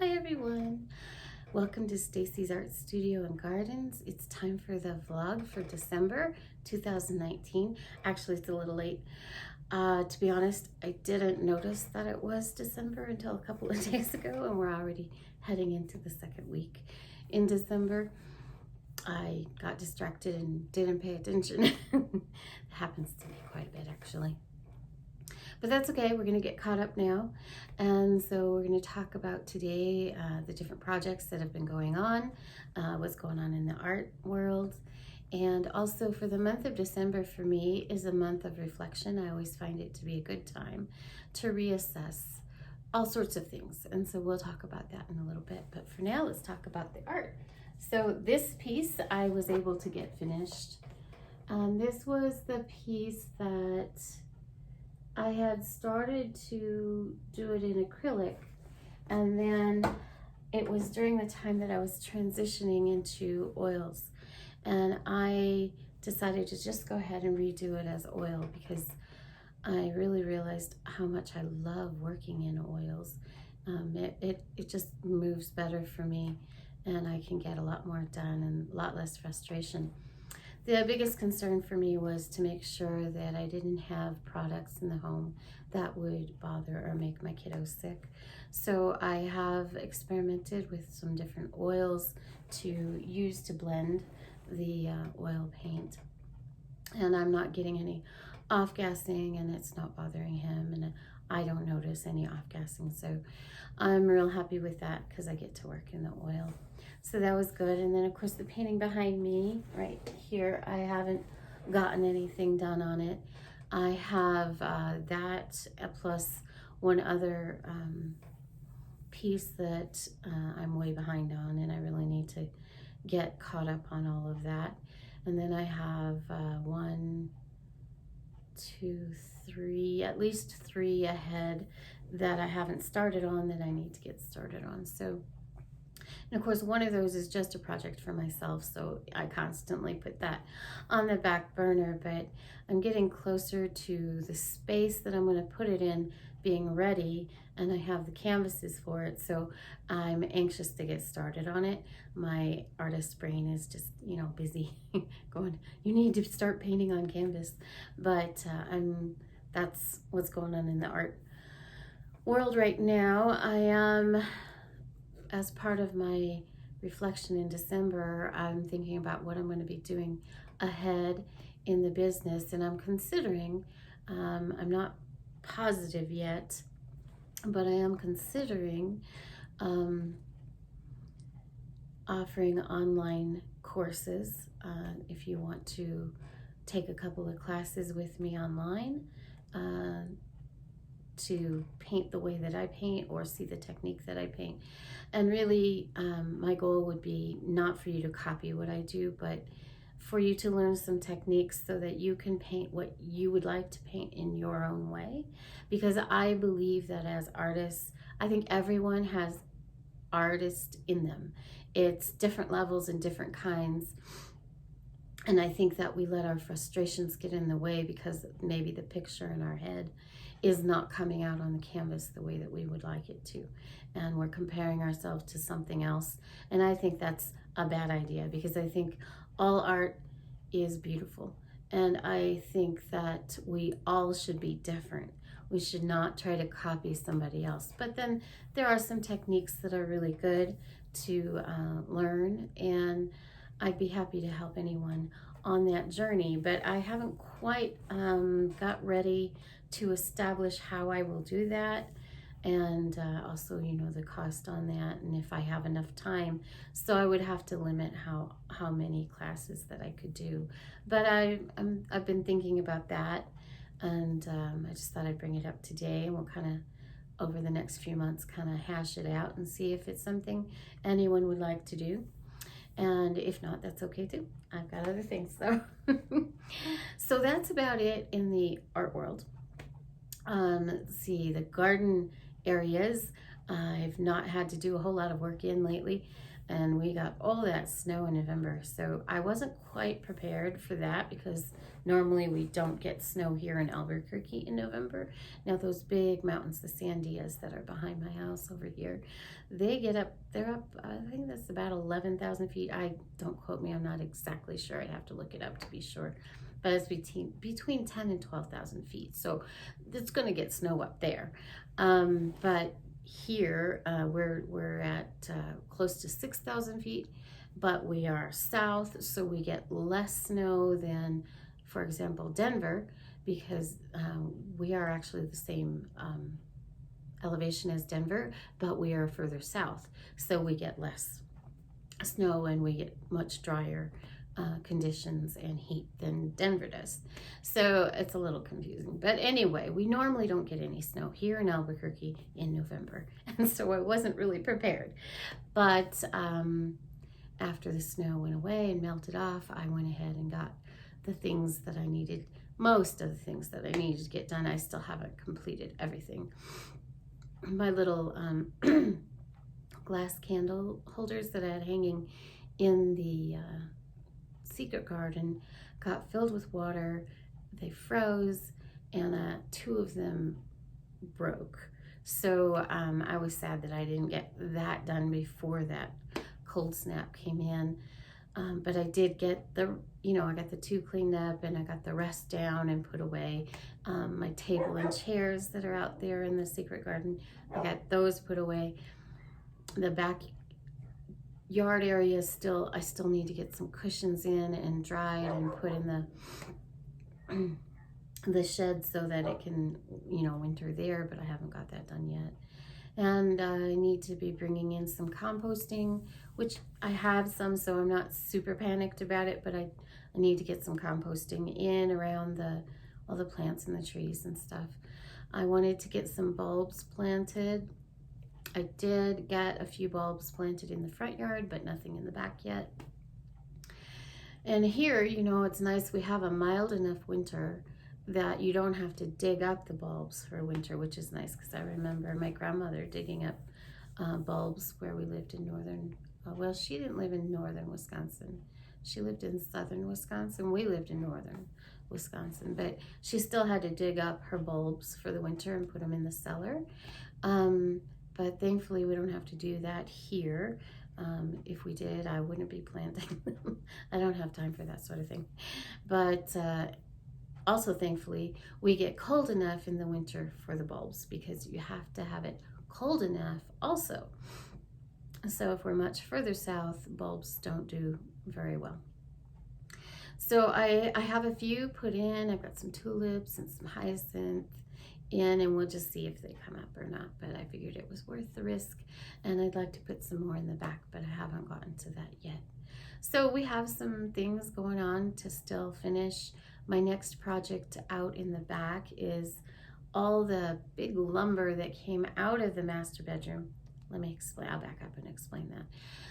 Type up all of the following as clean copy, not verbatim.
Hi everyone, welcome to Stacy's Art Studio and Gardens. It's time for the vlog for December 2019. Actually, it's a little late. To be honest, I didn't notice that it was December until a couple of days ago, and we're already heading into the second week in December. I got distracted and didn't pay attention. It happens to me quite a bit, actually. But that's okay, we're gonna get caught up now. And so we're gonna talk about today the different projects that have been going on, what's going on in the art world. And also for the month of December for me is a month of reflection. I always find it to be a good time to reassess all sorts of things. And so we'll talk about that in a little bit. But for now, let's talk about the art. So this piece I was able to get finished. This was the piece that I had started to do it in acrylic, and then it was during the time that I was transitioning into oils, and I decided to just go ahead and redo it as oil because I really realized how much I love working in oils. It just moves better for me, and I can get a lot more done and a lot less frustration. The biggest concern for me was to make sure that I didn't have products in the home that would bother or make my kiddos sick. So I have experimented with some different oils to use to blend the oil paint. And I'm not getting any off-gassing, and it's not bothering him, and I don't notice any off-gassing. So I'm real happy with that because I get to work in the oil. So that was good. And then of course the painting behind me right here, I haven't gotten anything done on it. I have that plus one other piece that I'm way behind on, and I really need to get caught up on all of that. And then I have one, two, three, at least three ahead that I haven't started on that I need to get started on. So, and of course, one of those is just a project for myself, so I constantly put that on the back burner, but I'm getting closer to the space that I'm going to put it in being ready, and I have the canvases for it, so I'm anxious to get started on it. My artist brain is just, busy going, you need to start painting on canvas, but that's what's going on in the art world right now. I am, as part of my reflection in December, I'm thinking about what I'm going to be doing ahead in the business, and I'm considering, I'm not positive yet, but I am considering offering online courses. If you want to take a couple of classes with me online, to paint the way that I paint or see the technique that I paint. And really, my goal would be not for you to copy what I do, but for you to learn some techniques so that you can paint what you would like to paint in your own way. Because I believe that as artists, I think everyone has artist in them. It's different levels and different kinds. And I think that we let our frustrations get in the way because maybe the picture in our head is not coming out on the canvas the way that we would like it to. And we're comparing ourselves to something else. And I think that's a bad idea because I think all art is beautiful. And I think that we all should be different. We should not try to copy somebody else. But then there are some techniques that are really good to learn, and I'd be happy to help anyone on that journey, but I haven't quite got ready to establish how I will do that, and also, the cost on that, and if I have enough time. So I would have to limit how many classes that I could do. But I've been thinking about that, and I just thought I'd bring it up today, and we'll kind of over the next few months kind of hash it out and see if it's something anyone would like to do. And if not, that's okay too. I've got other things. So that's about it in the art world. Let's see, the garden areas. I've not had to do a whole lot of work in lately, and we got all that snow in November. So I wasn't quite prepared for that because normally we don't get snow here in Albuquerque in November. Now those big mountains, the Sandias that are behind my house over here, they're up, I think that's about 11,000 feet. I don't quote me, I'm not exactly sure. I'd have to look it up to be sure. But it's between 10 and 12,000 feet. So it's going to get snow up there. But here we're at close to 6,000 feet, but we are south, so we get less snow than, for example, Denver, because we are actually the same elevation as Denver, but we are further south, so we get less snow and we get much drier conditions and heat than Denver does. So it's a little confusing. But anyway, we normally don't get any snow here in Albuquerque in November. And so I wasn't really prepared. But after the snow went away and melted off, I went ahead and got the things that I needed, most of the things that I needed to get done. I still haven't completed everything. My little glass candle holders that I had hanging in the secret garden got filled with water. They froze, and 2 of them broke. So I was sad that I didn't get that done before that cold snap came in. But I did get I got the 2 cleaned up, and I got the rest down and put away. My table and chairs that are out there in the secret garden, I got those put away. The backyard area I still need to get some cushions in and dried and put in the shed so that it can, winter there, but I haven't got that done yet. And I need to be bringing in some composting, which I have some, so I'm not super panicked about it, but I need to get some composting in around all the plants and the trees and stuff. I wanted to get some bulbs planted. I did get a few bulbs planted in the front yard, but nothing in the back yet. And here, it's nice. We have a mild enough winter that you don't have to dig up the bulbs for winter, which is nice because I remember my grandmother digging up bulbs where we lived in northern, well, she didn't live in northern Wisconsin. She lived in southern Wisconsin. We lived in northern Wisconsin, but she still had to dig up her bulbs for the winter and put them in the cellar. But thankfully we don't have to do that here. If we did, I wouldn't be planting them. I don't have time for that sort of thing. But also, thankfully, we get cold enough in the winter for the bulbs because you have to have it cold enough also. So if we're much further south, bulbs don't do very well. So I have a few put in. I've got some tulips and some hyacinth in, and we'll just see if they come up or not. But I figured it was worth the risk, and I'd like to put some more in the back, but I haven't gotten to that yet. So we have some things going on to still finish. My next project out in the back is all the big lumber that came out of the master bedroom. Let me explain. I'll back up and explain that.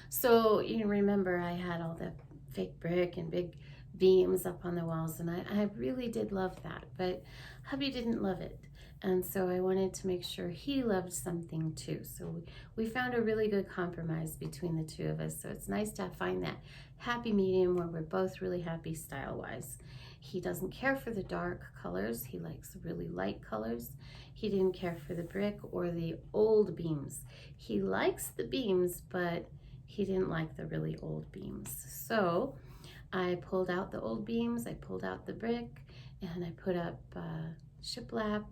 So remember I had all the fake brick and big beams up on the walls, and I really did love that, but hubby didn't love it. And so I wanted to make sure he loved something too. So we found a really good compromise between the two of us. So it's nice to find that happy medium where we're both really happy style-wise. He doesn't care for the dark colors. He likes really light colors. He didn't care for the brick or the old beams. He likes the beams, but he didn't like the really old beams. So I pulled out the old beams, I pulled out the brick, and I put up shiplap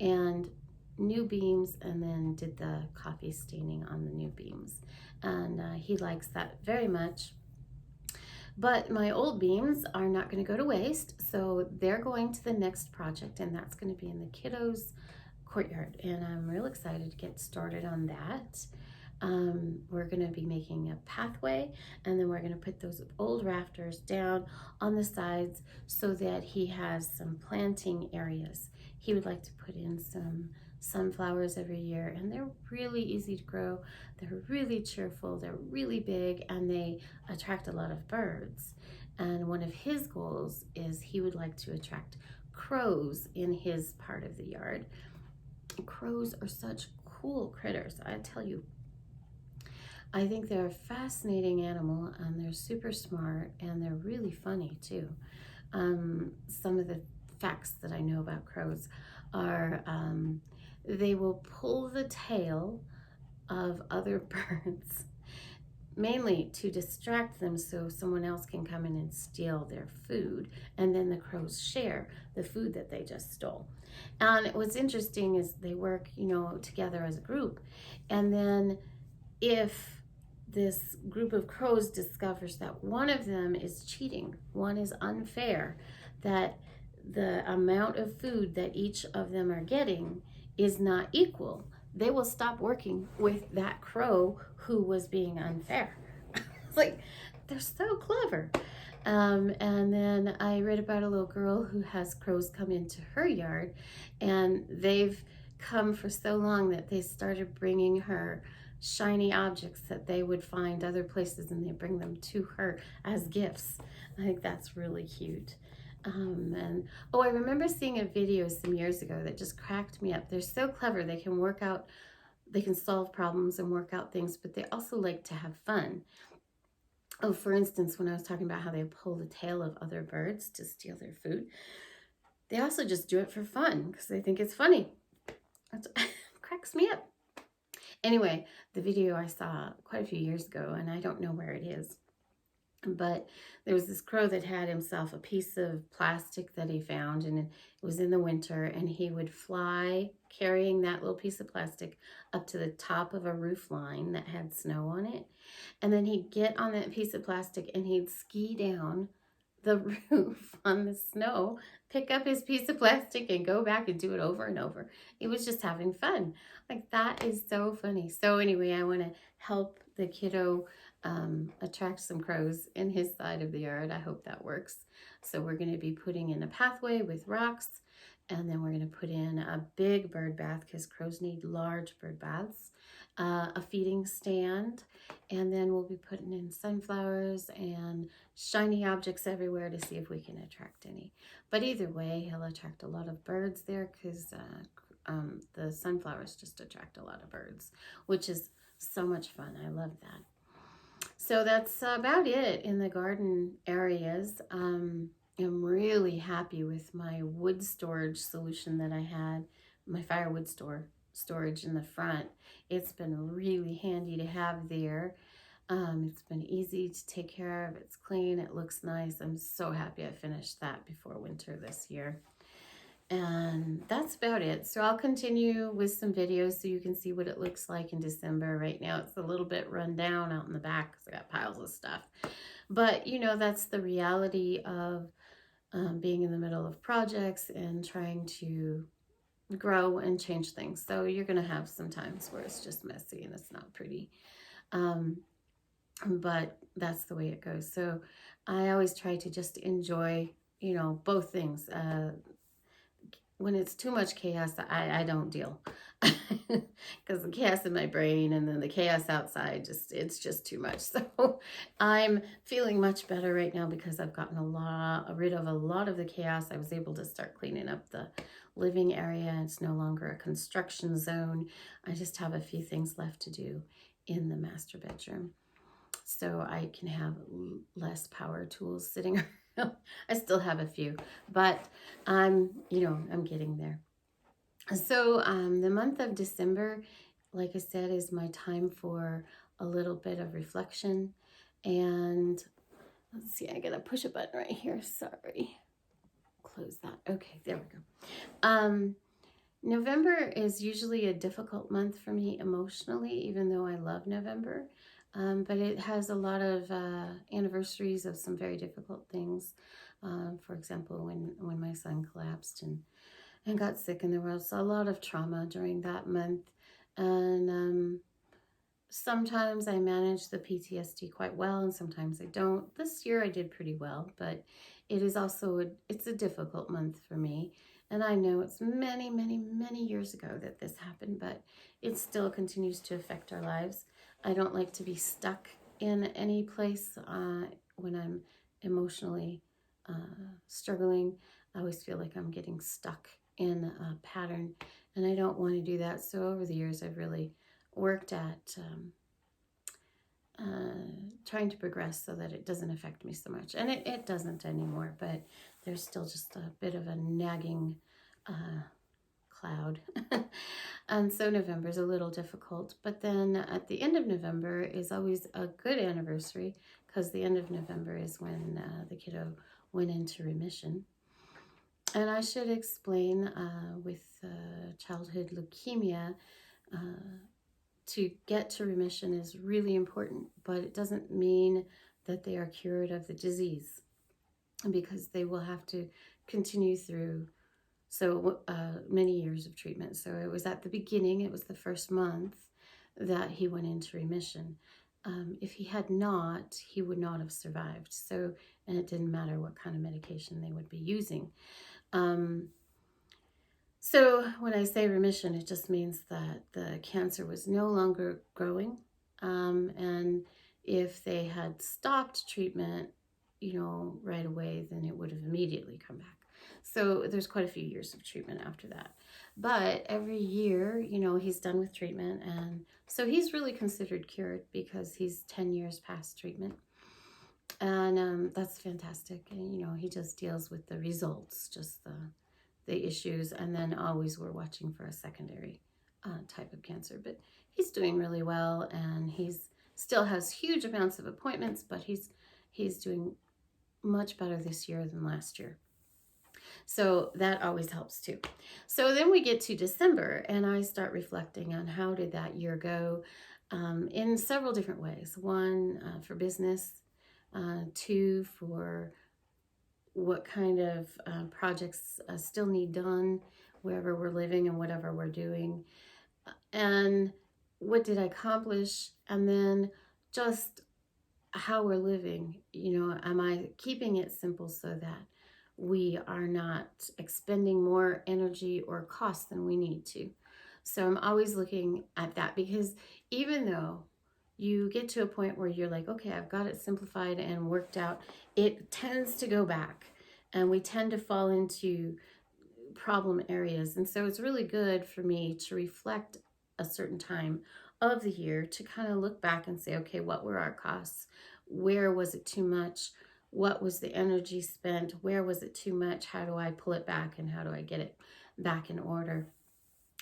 and new beams, and then did the coffee staining on the new beams. And he likes that very much. But my old beams are not going to go to waste, so they're going to the next project, and that's going to be in the kiddos' courtyard. And I'm real excited to get started on that. We're going to be making a pathway, and then we're going to put those old rafters down on the sides so that he has some planting areas. He would like to put in some sunflowers every year, and they're really easy to grow. They're really cheerful, they're really big, and they attract a lot of birds. And one of his goals is he would like to attract crows in his part of the yard. Crows are such cool critters. I tell you, I think they're a fascinating animal, and they're super smart, and they're really funny too. Some of the facts that I know about crows are they will pull the tail of other birds, mainly to distract them so someone else can come in and steal their food, and then the crows share the food that they just stole. And what's interesting is they work, together as a group, and then if this group of crows discovers that one of them is cheating, one is unfair, that the amount of food that each of them are getting is not equal, they will stop working with that crow who was being unfair. It's like, they're so clever. And then I read about a little girl who has crows come into her yard, and they've come for so long that they started bringing her shiny objects that they would find other places, and they bring them to her as gifts. I think that's really cute. And oh, I remember seeing a video some years ago that just cracked me up. They're so clever. They can solve problems and work out things, but they also like to have fun. Oh, for instance, when I was talking about how they pull the tail of other birds to steal their food, they also just do it for fun because they think it's funny. It cracks me up. Anyway, the video I saw quite a few years ago, and I don't know where it is, but there was this crow that had himself a piece of plastic that he found, and it was in the winter, and he would fly carrying that little piece of plastic up to the top of a roof line that had snow on it, and then he'd get on that piece of plastic and he'd ski down the roof on the snow, pick up his piece of plastic and go back and do it over and over. He was just having fun. Like, that is so funny. So anyway, I want to help the kiddo attract some crows in his side of the yard. I hope that works. So we're going to be putting in a pathway with rocks, and then we're going to put in a big bird bath because crows need large bird baths, a feeding stand, and then we'll be putting in sunflowers and shiny objects everywhere to see if we can attract any. But either way, he'll attract a lot of birds there because the sunflowers just attract a lot of birds, which is so much fun. I love that. So that's about it in the garden areas. I'm really happy with my wood storage solution that I had, my firewood storage in the front. It's been really handy to have there. It's been easy to take care of. It's clean. It looks nice. I'm so happy I finished that before winter this year. And that's about it. So I'll continue with some videos so you can see what it looks like in December. Right now it's a little bit run down out in the back because I got piles of stuff. But that's the reality of being in the middle of projects and trying to grow and change things. So you're going to have some times where it's just messy and it's not pretty. But that's the way it goes. So I always try to just enjoy, both things. When it's too much chaos, I don't deal because the chaos in my brain and then the chaos outside, it's just too much. So I'm feeling much better right now because I've gotten rid of a lot of the chaos. I was able to start cleaning up the living area. It's no longer a construction zone. I just have a few things left to do in the master bedroom, so I can have less power tools sitting around. I still have a few, but I'm getting there. So the month of December, like I said, is my time for a little bit of reflection. And let's see, I gotta push a button right here. Sorry. Close that. Okay, there we go. November is usually a difficult month for me emotionally, even though I love November. But it has a lot of anniversaries of some very difficult things. For example, when my son collapsed and got sick, and there was a lot of trauma during that month. And sometimes I manage the PTSD quite well, and sometimes I don't. This year I did pretty well, but it is also it's a difficult month for me. And I know it's many, many, many years ago that this happened, but it still continues to affect our lives. I don't like to be stuck in any place when I'm emotionally struggling. I always feel like I'm getting stuck in a pattern, and I don't want to do that. So over the years, I've really worked at trying to progress so that it doesn't affect me so much. And it doesn't anymore, but there's still just a bit of a nagging cloud. And so November is a little difficult. But then at the end of November is always a good anniversary, because the end of November is when the kiddo went into remission. And I should explain with childhood leukemia, to get to remission is really important, but it doesn't mean that they are cured of the disease, because they will have to continue through so many years of treatment. So it was at the beginning, it was the first month that he went into remission. If he had not, he would not have survived. So, and it didn't matter what kind of medication they would be using. So when I say remission, it just means that the cancer was no longer growing. And if they had stopped treatment, right away, then it would have immediately come back. So there's quite a few years of treatment after that. But every year, he's done with treatment. And so he's really considered cured because he's 10 years past treatment. And that's fantastic. And, he just deals with the results, just the issues. And then always we're watching for a secondary type of cancer. But he's doing really well, and he's still has huge amounts of appointments, but he's doing much better this year than last year. So that always helps too. So then we get to December, and I start reflecting on how did that year go in several different ways. One, for business. Two, for what kind of projects still need done wherever we're living and whatever we're doing. And what did I accomplish? And then just how we're living. Am I keeping it simple so that we are not expending more energy or cost than we need to? So I'm always looking at that, because even though you get to a point where you're like, okay, I've got it simplified and worked out, it tends to go back, and we tend to fall into problem areas. And so it's really good for me to reflect a certain time of the year to kind of look back and say, okay, what were our costs? Where was it too much? What was the energy spent? Where was it too much? How do I pull it back, and how do I get it back in order?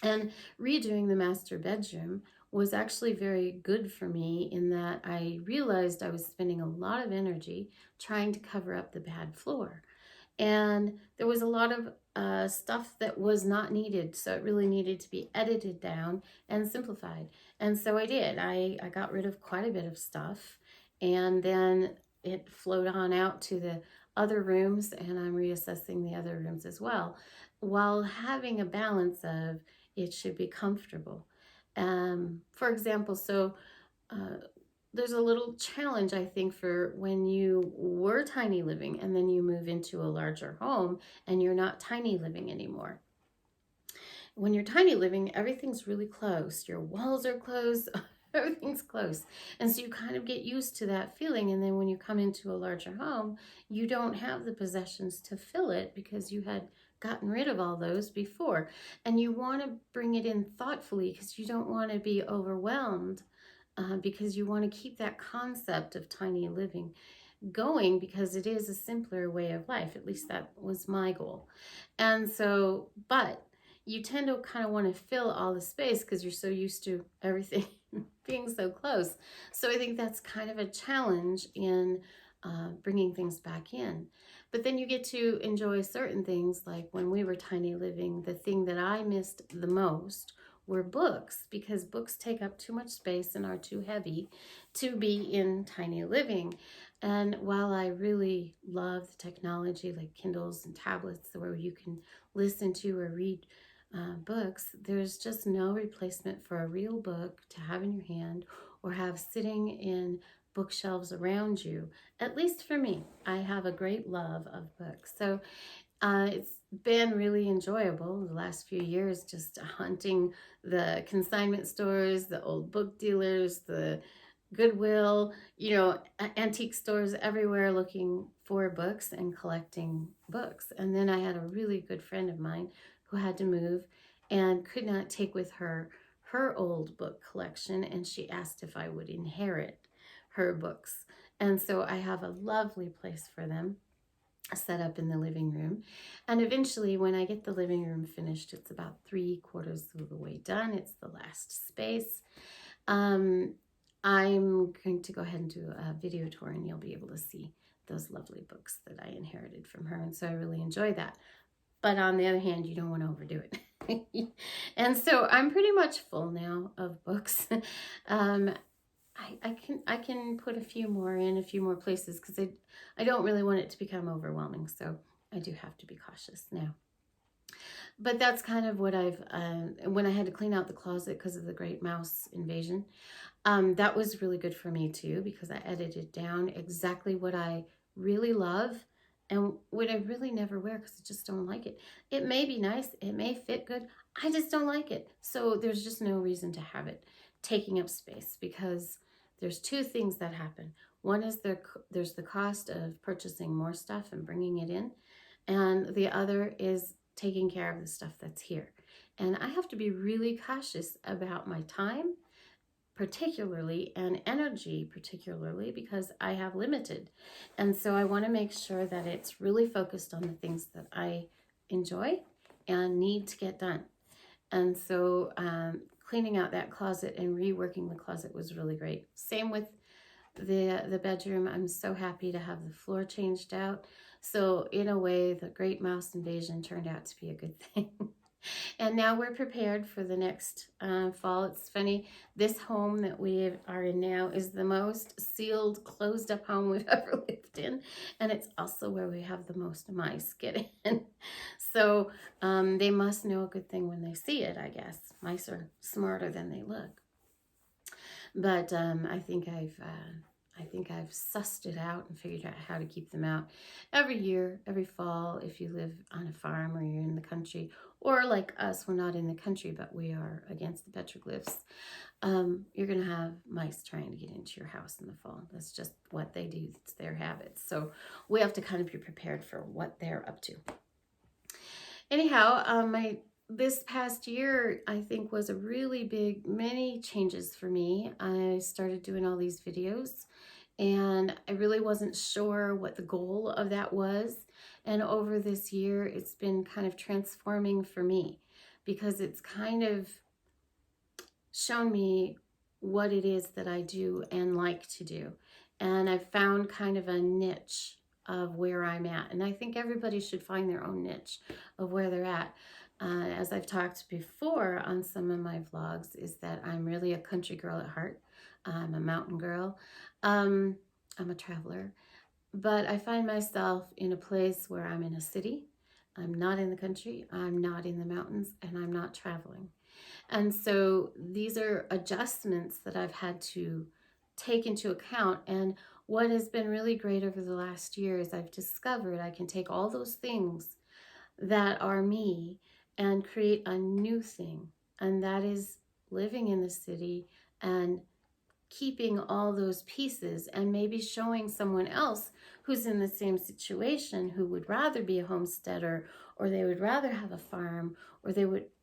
And redoing the master bedroom was actually very good for me, in that I realized I was spending a lot of energy trying to cover up the bad floor. And there was a lot of stuff that was not needed. So it really needed to be edited down and simplified. And so I did. I got rid of quite a bit of stuff. And then it flowed on out to the other rooms, and I'm reassessing the other rooms as well, while having a balance of it should be comfortable. For example, so there's a little challenge, I think, for when you were tiny living and then you move into a larger home and you're not tiny living anymore. When you're tiny living, everything's really close. Your walls are close, everything's close. And so you kind of get used to that feeling. And then when you come into a larger home, you don't have the possessions to fill it, because you had gotten rid of all those before. And you want to bring it in thoughtfully, because you don't want to be overwhelmed, because you want to keep that concept of tiny living going, because it is a simpler way of life. At least that was my goal. And so, but you tend to kind of want to fill all the space because you're so used to everything being so close. So I think that's kind of a challenge in bringing things back in. But then you get to enjoy certain things, like when we were tiny living, the thing that I missed the most were books, because books take up too much space and are too heavy to be in tiny living. And while I really love the technology like Kindles and tablets where you can listen to or read books, there's just no replacement for a real book to have in your hand or have sitting in bookshelves around you. At least for me, I have a great love of books. So it's been really enjoyable the last few years, just hunting the consignment stores, the old book dealers, the Goodwill, antique stores everywhere, looking for books and collecting books. And then I had a really good friend of mine who had to move, and could not take with her her old book collection, and she asked if I would inherit her books. And so I have a lovely place for them set up in the living room. And eventually, when I get the living room finished, it's about 3/4 of the way done. It's the last space. I'm going to go ahead and do a video tour, and you'll be able to see those lovely books that I inherited from her. And so I really enjoy that. But on the other hand, you don't want to overdo it. And so I'm pretty much full now of books. I can put a few more in a few more places because I don't really want it to become overwhelming. So I do have to be cautious now. But that's kind of what I've, when I had to clean out the closet because of the great mouse invasion, that was really good for me too, because I edited down exactly what I really love and what I really never wear because I just don't like it. It may be nice, it may fit good, I just don't like it. So there's just no reason to have it taking up space, because there's two things that happen. One is there's the cost of purchasing more stuff and bringing it in, and the other is taking care of the stuff that's here. And I have to be really cautious about my time, particularly, and energy, particularly, because I have limited. And so I want to make sure that it's really focused on the things that I enjoy and need to get done. And so cleaning out that closet and reworking the closet was really great. Same with the bedroom. I'm so happy to have the floor changed out. So in a way, the great mouse invasion turned out to be a good thing. And now we're prepared for the next fall. It's funny, this home that we are in now is the most sealed, closed up home we've ever lived in. And it's also where we have the most mice get in. So they must know a good thing when they see it, I guess. Mice are smarter than they look. But I think I've sussed it out and figured out how to keep them out. Every year, every fall, if you live on a farm or you're in the country, or like us, we're not in the country, but we are against the petroglyphs, you're going to have mice trying to get into your house in the fall. That's just what they do. It's their habits. So we have to kind of be prepared for what they're up to. Anyhow, this past year, I think, was a really big, many changes for me. I started doing all these videos, and I really wasn't sure what the goal of that was. And over this year, it's been kind of transforming for me, because it's kind of shown me what it is that I do and like to do. And I've found kind of a niche of where I'm at. And I think everybody should find their own niche of where they're at. As I've talked before on some of my vlogs, is that I'm really a country girl at heart. I'm a mountain girl. I'm a traveler. But I find myself in a place where I'm in a city. I'm not in the country. I'm not in the mountains. And I'm not traveling. And so these are adjustments that I've had to take into account. And what has been really great over the last year is I've discovered I can take all those things that are me and create a new thing. And that is living in the city and keeping all those pieces, and maybe showing someone else who's in the same situation, who would rather be a homesteader, or they would rather have a farm, or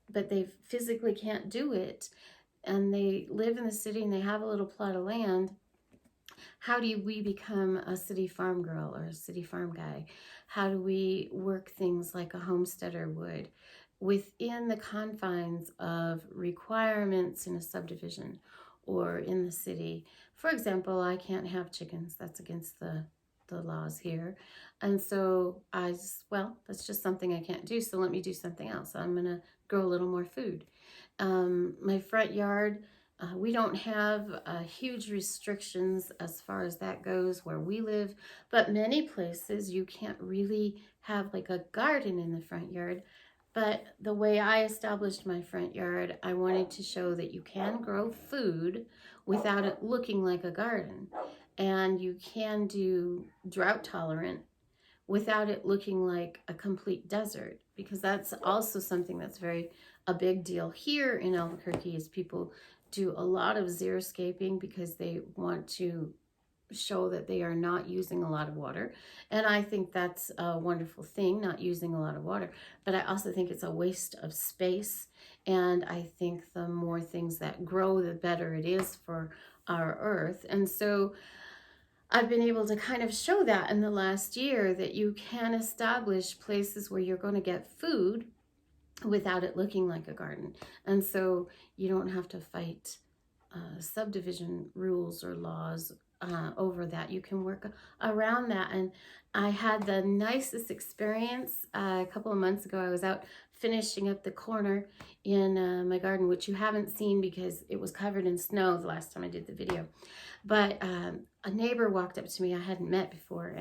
but they physically can't do it, and they live in the city and they have a little plot of land. How do we become a city farm girl or a city farm guy? How do we work things like a homesteader would within the confines of requirements in a subdivision or in the city? For example, I can't have chickens. That's against the laws here. And so well, that's just something I can't do. So let me do something else. I'm going to grow a little more food. My front yard, we don't have huge restrictions as far as that goes where we live, but many places you can't really have like a garden in the front yard. But the way I established my front yard, I wanted to show that you can grow food without it looking like a garden. And you can do drought tolerant without it looking like a complete desert, because that's also something that's a big deal here in Albuquerque, is people do a lot of xeriscaping because they want to show that they are not using a lot of water. And I think that's a wonderful thing, not using a lot of water. But I also think it's a waste of space. And I think the more things that grow, the better it is for our earth. And so I've been able to kind of show that in the last year, that you can establish places where you're going to get food without it looking like a garden. And so you don't have to fight subdivision rules or laws over that. You can work around that. And I had the nicest experience a couple of months ago. I was out finishing up the corner in my garden, which you haven't seen because it was covered in snow the last time I did the video. But a neighbor walked up to me I hadn't met before,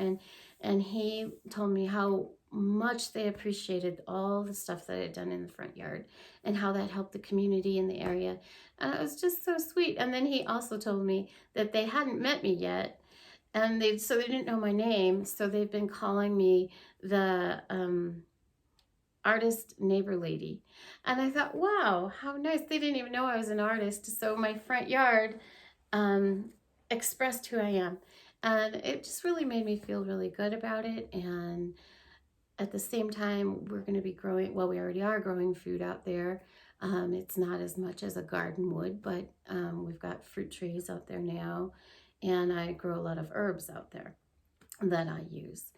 and he told me how much they appreciated all the stuff that I had done in the front yard and how that helped the community in the area. And it was just so sweet. And then he also told me that they hadn't met me yet, and they didn't know my name, so they've been calling me the artist neighbor lady. And I thought, wow, how nice. They didn't even know I was an artist. So my front yard expressed who I am. And it just really made me feel really good about it. And at the same time, we're going to be growing, well, we already are growing food out there. It's not as much as a garden would, but we've got fruit trees out there now. And I grow a lot of herbs out there that I use.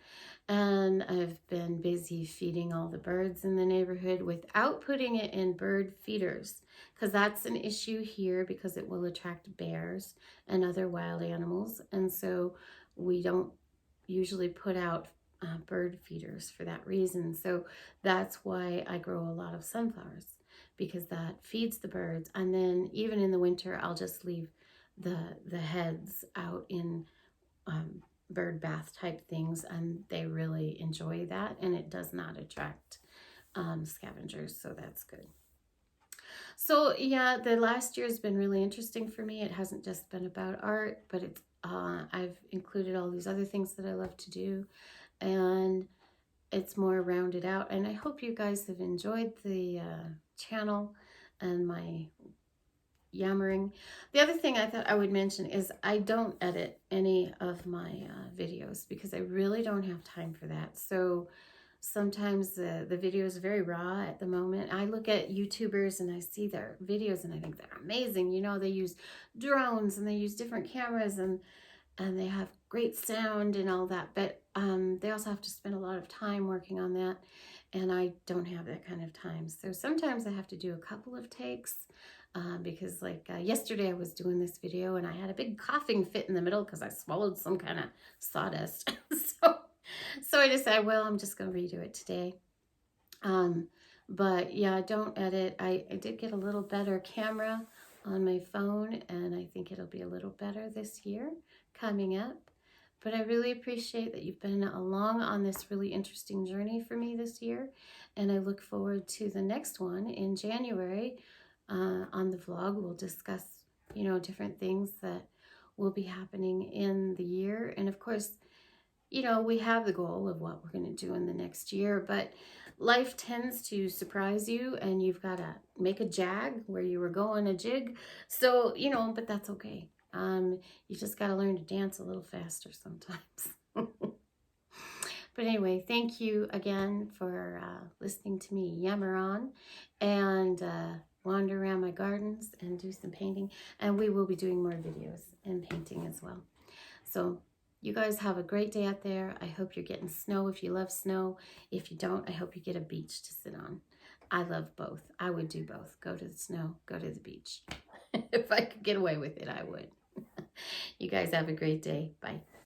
And I've been busy feeding all the birds in the neighborhood without putting it in bird feeders, because that's an issue here because it will attract bears and other wild animals. And so we don't usually put out bird feeders for that reason. So that's why I grow a lot of sunflowers, because that feeds the birds. And then even in the winter, I'll just leave the heads out in bird bath type things, and they really enjoy that, and it does not attract scavengers, so that's good. So yeah, the last year has been really interesting for me. It hasn't just been about art, but it's I've included all these other things that I love to do, and it's more rounded out. And I hope you guys have enjoyed the channel and my yammering. The other thing I thought I would mention is I don't edit any of my videos because I really don't have time for that. So sometimes the video is very raw at the moment. I look at YouTubers and I see their videos and I think they're amazing. You know, they use drones and they use different cameras and they have great sound and all that. But they also have to spend a lot of time working on that. And I don't have that kind of time. So sometimes I have to do a couple of takes. Because like yesterday I was doing this video and I had a big coughing fit in the middle because I swallowed some kind of sawdust. so I decided, well, I'm just going to redo it today. But yeah, don't edit. I did get a little better camera on my phone, and I think it'll be a little better this year coming up. But I really appreciate that you've been along on this really interesting journey for me this year. And I look forward to the next one in January. On the vlog, we'll discuss, you know, different things that will be happening in the year. And of course, you know, we have the goal of what we're going to do in the next year, but life tends to surprise you and you've got to make a jag where you were going a jig. So, you know, but that's okay. You just got to learn to dance a little faster sometimes. But anyway, thank you again for listening to me yammer on and wander around my gardens and do some painting. And we will be doing more videos and painting as well. So you guys have a great day out there. I hope you're getting snow if you love snow. If you don't, I hope you get a beach to sit on. I love both. I would do both. Go to the snow, go to the beach. If I could get away with it, I would. You guys have a great day. Bye.